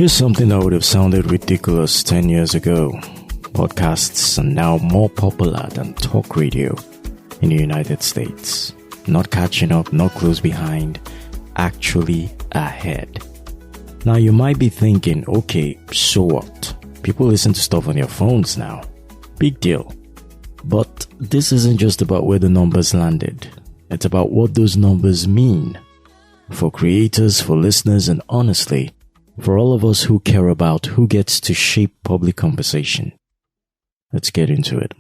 Here's something that would have sounded ridiculous 10 years ago. Podcasts are now more popular than talk radio in the United States. Not catching up, not close behind, actually ahead. Now you might be thinking, okay, so what? People listen to stuff on their phones now. Big deal. But this isn't just about where the numbers landed. It's about what those numbers mean. For creators, for listeners, and honestly, for all of us who care about who gets to shape public conversation. Let's get into it.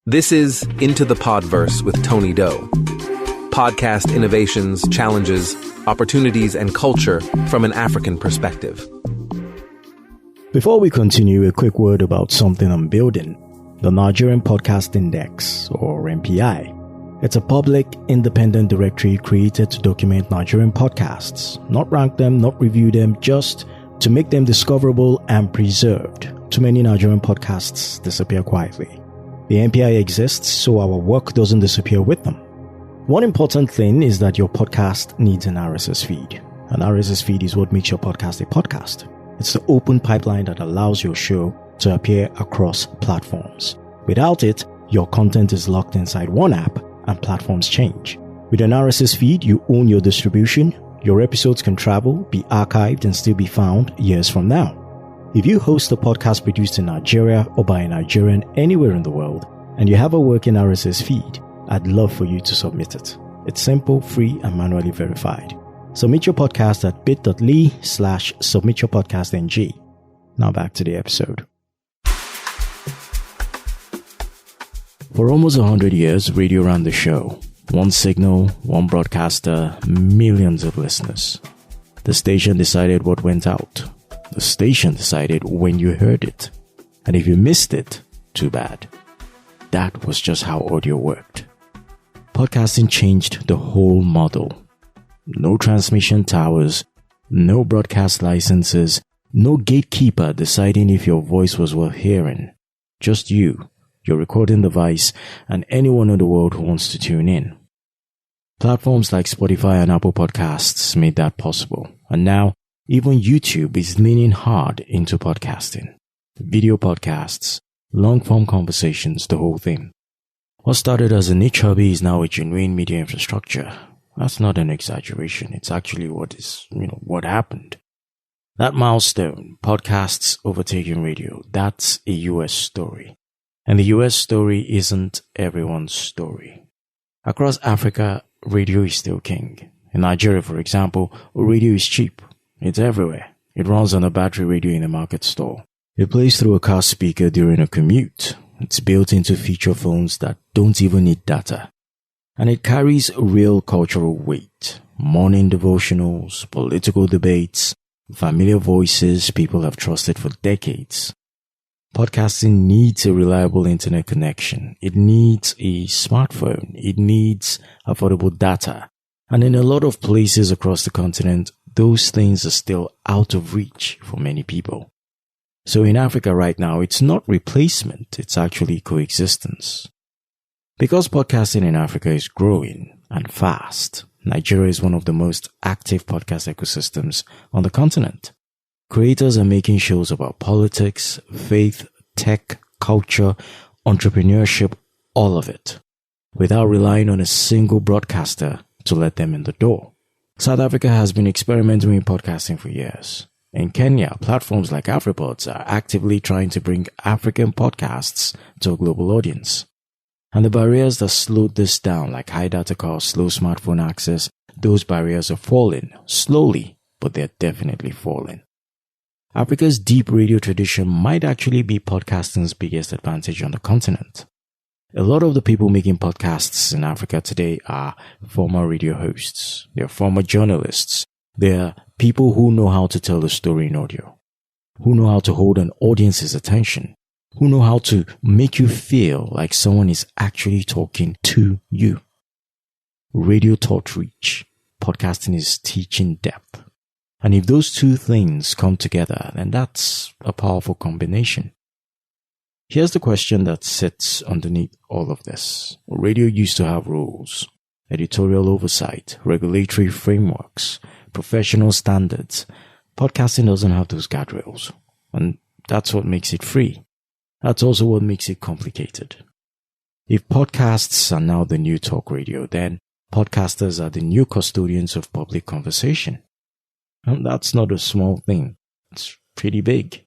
This is Into the Podverse with Tony Doe. Podcast innovations, challenges, opportunities, and culture from an African perspective. Before we continue, a quick word about something I'm building. The Nigerian Podcast Index, or NPI. It's a public, independent directory created to document Nigerian podcasts. Not rank them, not review them, just to make them discoverable and preserved. Too many Nigerian podcasts disappear quietly. The NPI exists so our work doesn't disappear with them. One important thing is that your podcast needs an RSS feed. An RSS feed is what makes your podcast a podcast. It's the open pipeline that allows your show to appear across platforms. Without it, your content is locked inside one app and platforms change. With an RSS feed, you own your distribution. Your episodes can travel, be archived, and still be found years from now. If you host a podcast produced in Nigeria or by a Nigerian anywhere in the world, and you have a working RSS feed, I'd love for you to submit it. It's simple, free, and manually verified. Submit your podcast at bit.ly/submityourpodcastng. Now back to the episode. For almost 100 years, radio ran the show. One signal, one broadcaster, millions of listeners. The station decided what went out. The station decided when you heard it. And if you missed it, too bad. That was just how audio worked. Podcasting changed the whole model. No transmission towers, no broadcast licenses, no gatekeeper deciding if your voice was worth hearing. Just you, your recording device, and anyone in the world who wants to tune in. Platforms like Spotify and Apple Podcasts made that possible. And now, even YouTube is leaning hard into podcasting. Video podcasts, long-form conversations, the whole thing. What started as a niche hobby is now a genuine media infrastructure. That's not an exaggeration. It's actually what happened. That milestone, podcasts overtaking radio, that's a US story. And the US story isn't everyone's story. Across Africa, radio is still king. In Nigeria, for example, radio is cheap. It's everywhere. It runs on a battery radio in a market stall. It plays through a car speaker during a commute. It's built into feature phones that don't even need data. And it carries real cultural weight. Morning devotionals, political debates, familiar voices people have trusted for decades. Podcasting needs a reliable internet connection. It needs a smartphone. It needs affordable data. And in a lot of places across the continent, those things are still out of reach for many people. So in Africa right now, it's not replacement, it's actually coexistence. Because podcasting in Africa is growing and fast, Nigeria is one of the most active podcast ecosystems on the continent. Creators are making shows about politics, faith, tech, culture, entrepreneurship, all of it, without relying on a single broadcaster to let them in the door. South Africa has been experimenting with podcasting for years. In Kenya, platforms like AfriPods are actively trying to bring African podcasts to a global audience. And the barriers that slowed this down, like high data costs, slow smartphone access, those barriers are falling, slowly, but they're definitely falling. Africa's deep radio tradition might actually be podcasting's biggest advantage on the continent. A lot of the people making podcasts in Africa today are former radio hosts. They're former journalists. They're people who know how to tell a story in audio, who know how to hold an audience's attention, who know how to make you feel like someone is actually talking to you. Radio taught reach. Podcasting is teaching depth. And if those two things come together, then that's a powerful combination. Here's the question that sits underneath all of this. Radio used to have rules, editorial oversight, regulatory frameworks, professional standards. podcasting doesn't have those guardrails, and that's what makes it free. That's also what makes it complicated. If podcasts are now the new talk radio, then podcasters are the new custodians of public conversation. And that's not a small thing. It's pretty big.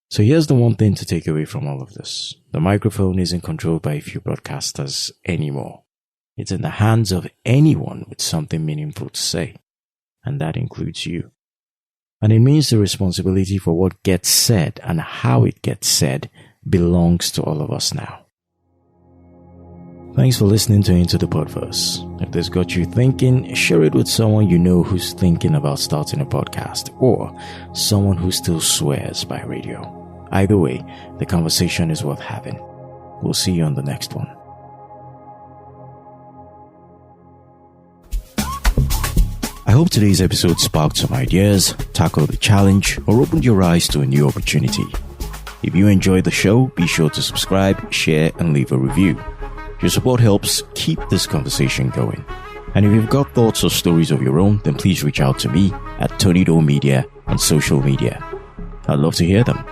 So here's the one thing to take away from all of this. The microphone isn't controlled by a few broadcasters anymore. It's in the hands of anyone with something meaningful to say. And that includes you. And it means the responsibility for what gets said and how it gets said belongs to all of us now. Thanks for listening to Into the Podverse. If this got you thinking, share it with someone you know who's thinking about starting a podcast, or someone who still swears by radio. Either way, the conversation is worth having. We'll see you on the next one. I hope today's episode sparked some ideas, tackled a challenge, or opened your eyes to a new opportunity. If you enjoyed the show, be sure to subscribe, share, and leave a review. Your support helps keep this conversation going. And if you've got thoughts or stories of your own, then please reach out to me at Tony Doe Media on social media. I'd love to hear them.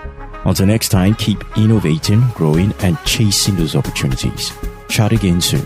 Until next time, keep innovating, growing, and chasing those opportunities. Chat again soon.